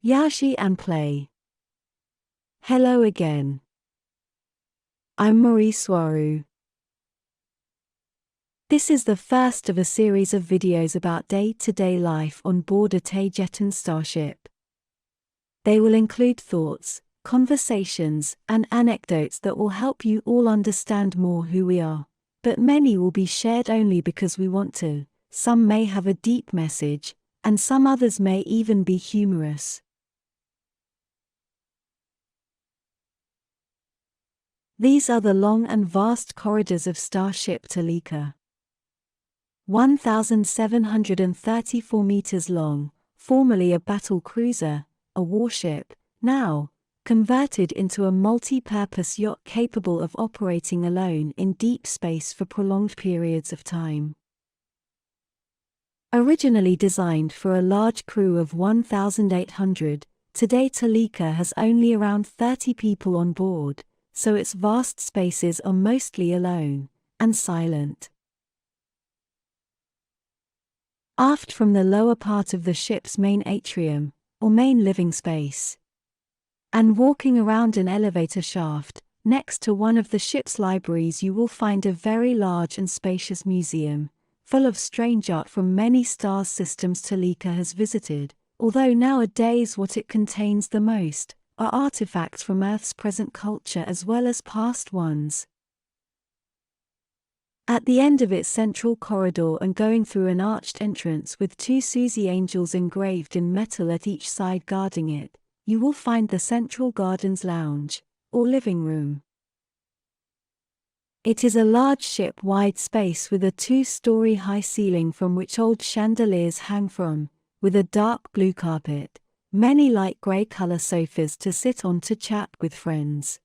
Yazhi and play. Hello again. I'm Mari Swaruu. This is the first of a series of videos about day-to-day life on board a Taygetan starship. They will include thoughts, conversations, and anecdotes that will help you all understand more who we are, but many will be shared only because we want to. Some may have a deep message, and some others may even be humorous. These are the long and vast corridors of Starship Taygetan. 1,734 meters long, formerly a battle cruiser, a warship, now converted into a multi-purpose yacht capable of operating alone in deep space for prolonged periods of time. Originally designed for a large crew of 1,800, today Taygetan has only around 30 people on board, so its vast spaces are mostly alone and silent. Aft from the lower part of the ship's main atrium, or main living space, and walking around an elevator shaft, next to one of the ship's libraries you will find a very large and spacious museum, full of strange art from many star systems Taygetan has visited, although nowadays what it contains the most are artifacts from Earth's present culture as well as past ones. At the end of its central corridor and going through an arched entrance with two Suzy angels engraved in metal at each side guarding it, you will find the Central Gardens Lounge, or living room. It is a large ship-wide space with a 2-story high ceiling from which old chandeliers hang from, with a dark blue carpet, many light grey color sofas to sit on to chat with friends.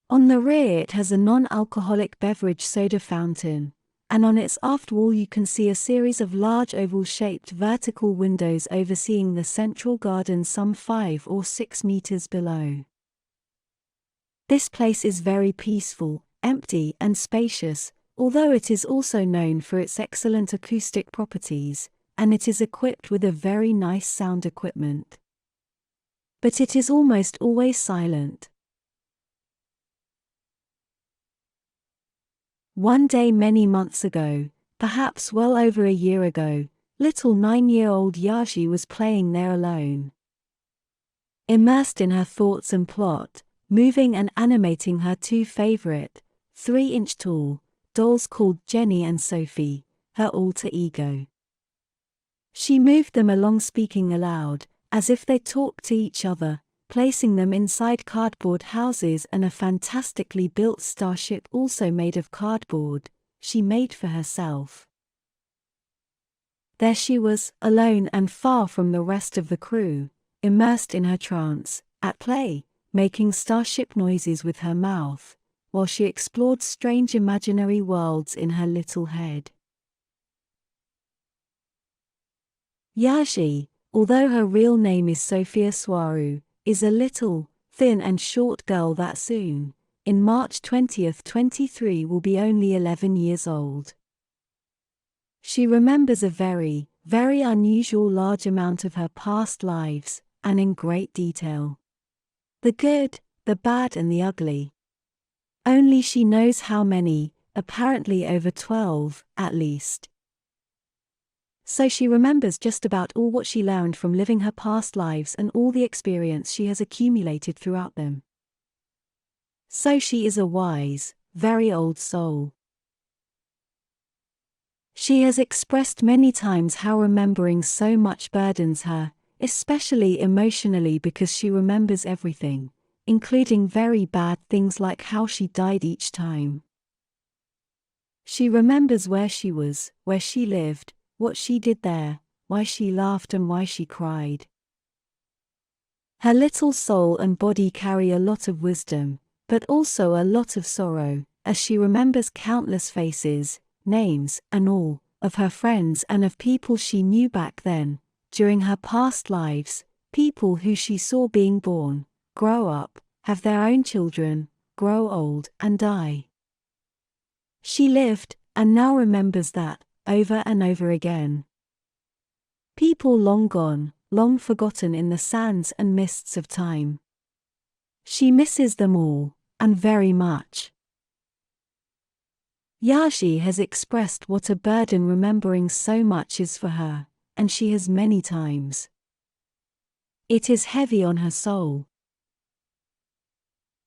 On the rear it has a non-alcoholic beverage soda fountain, and on its aft wall you can see a series of large oval-shaped vertical windows overseeing the central garden some 5 or 6 meters below. This place is very peaceful, empty and spacious, although it is also known for its excellent acoustic properties, and it is equipped with a very nice sound equipment. But it is almost always silent. One day many months ago, perhaps well over a year ago, little 9-year-old Yazhi was playing there alone. Immersed in her thoughts and plot, moving and animating her 2 favorite, 3-inch tall, dolls called Jenny and Sophie, her alter ego. She moved them along speaking aloud, as if they talked to each other, placing them inside cardboard houses and a fantastically built starship also made of cardboard, she made for herself. There she was, alone and far from the rest of the crew, immersed in her trance, at play, making starship noises with her mouth, while she explored strange imaginary worlds in her little head. Yazhi, although her real name is Sophia Swaruu, is a little, thin and short girl that soon, in March 2023 will be only 11 years old. She remembers a very, very unusual large amount of her past lives, and in great detail. The good, the bad and the ugly. Only she knows how many, apparently over 12, at least. So she remembers just about all what she learned from living her past lives and all the experience she has accumulated throughout them. So she is a wise, very old soul. She has expressed many times how remembering so much burdens her, especially emotionally because she remembers everything, including very bad things like how she died each time. She remembers where she was, where she lived, what she did there, why she laughed and why she cried. Her little soul and body carry a lot of wisdom, but also a lot of sorrow, as she remembers countless faces, names, and all, of her friends and of people she knew back then, during her past lives, people who she saw being born, grow up, have their own children, grow old, and die. She lived, and now remembers that, over and over again. People long gone, long forgotten in the sands and mists of time. She misses them all, and very much. Yazhi has expressed what a burden remembering so much is for her, and she has many times. It is heavy on her soul.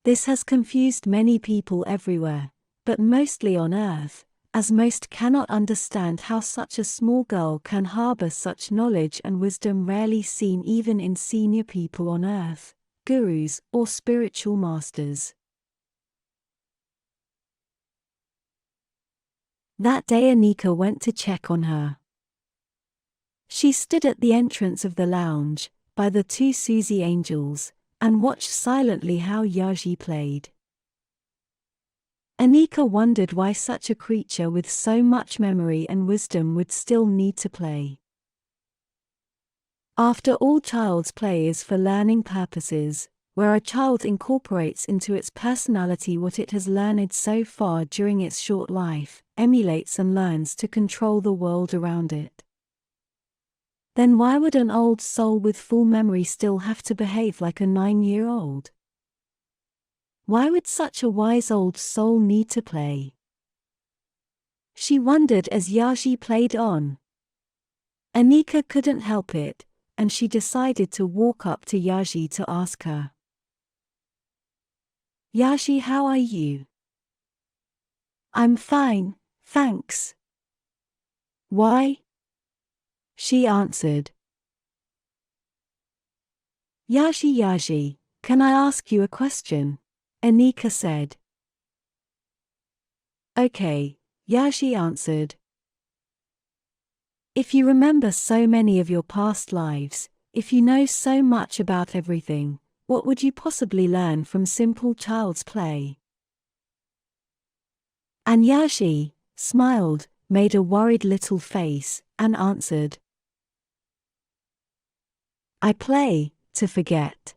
This has confused many people everywhere, but mostly on Earth, as most cannot understand how such a small girl can harbor such knowledge and wisdom rarely seen even in senior people on Earth, gurus or spiritual masters. That day Anika went to check on her. She stood at the entrance of the lounge, by the two Suzy angels, and watched silently how Yazhi played. Anika wondered why such a creature with so much memory and wisdom would still need to play. After all, child's play is for learning purposes, where a child incorporates into its personality what it has learned so far during its short life, emulates and learns to control the world around it. Then why would an old soul with full memory still have to behave like a 9-year-old? Why would such a wise old soul need to play? She wondered as Yazhi played on. Anika couldn't help it, and she decided to walk up to Yazhi to ask her. Yazhi, how are you? I'm fine, thanks. Why? She answered. Yazhi, can I ask you a question? Anika said. Okay, Yazhi answered. If you remember so many of your past lives, if you know so much about everything, what would you possibly learn from simple child's play? And Yazhi smiled, made a worried little face, and answered. I play to forget.